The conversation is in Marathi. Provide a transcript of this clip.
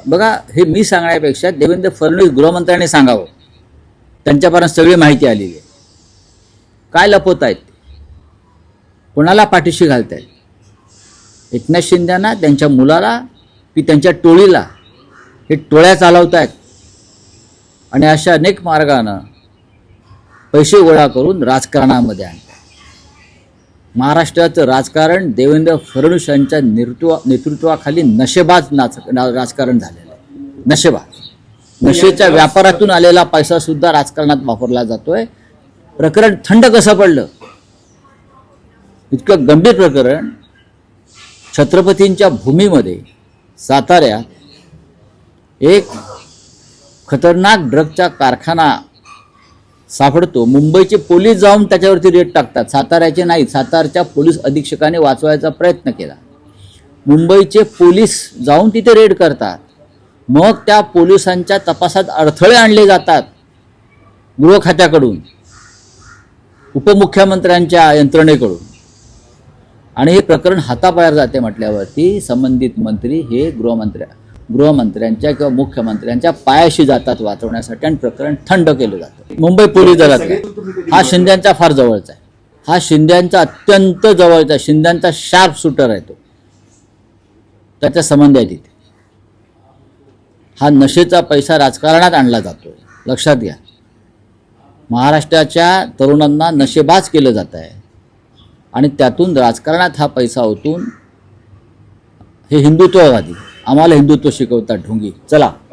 बघा, हे मी सांगण्यापेक्षा देवेंद्र फडणवीस गृहमंत्र्यांनी सांगावं. त्यांच्यापर्यंत सगळी माहिती आलेली आहे. काय लपवत आहेत, कोणाला पाठीशी घालतायत? एकनाथ शिंदेना, त्यांच्या मुलाला की त्यांच्या टोळीला? हे टोळ्या चालवत आहेत आणि अशा अनेक मार्गानं पैसे गोळा करून राजकारणामध्ये आणतात. महाराष्ट्राचं राजकारण देवेंद्र फडणवीस यांच्या नेतृत्वाखाली नशेबाज राजकारण झालेलं आहे. नशेबाज, नशेच्या व्यापारातून आलेला पैसा सुद्धा राजकारणात वापरला जातोय. प्रकरण थंड कसं पडलं? इतकं गंभीर प्रकरण. छत्रपतींच्या भूमीमध्ये साताऱ्यात एक खतरनाक ड्रगचा कारखाना सापडतो. मुंबईचे पोलीस जाऊन त्याच्यावरती रेड टाकतात. साताऱ्याचे नाही, सातारच्या पोलीस अधीक्षकाने वाचवायचा प्रयत्न केला. मुंबईचे पोलीस जाऊन तिथे रेड करतात. मग त्या पोलिसांच्या तपासात अडथळे आणले जातात गृह खात्याकडून, उपमुख्यमंत्र्यांच्या यंत्रणेकडून, आणि हे प्रकरण हाताबाहेर जाते म्हटल्यावरती संबंधित मंत्री हे गृहमंत्र्यांच्या किंवा मुख्यमंत्र्यांच्या पायाशी जातात वाचवण्यासाठी आणि प्रकरण थंड केलं जातं. मुंबई पोलीस दलात हा शिंद्यांचा फार जवळचा आहे. हा शिंद्यांचा अत्यंत जवळचा, शिंद्यांचा शार्प शूटर आहे तो. त्याचा संबंध आहे तिथे. हा नशेचा पैसा राजकारणात आणला जातोय, लक्षात घ्या. महाराष्ट्राच्या तरुणांना नशेबाज केलं जात आहे आणि त्यातून राजकारणात हा पैसा ओतून हे हिंदुत्ववादी आम्हाला हिंदुत्व शिकवतात ढोंगी. चला.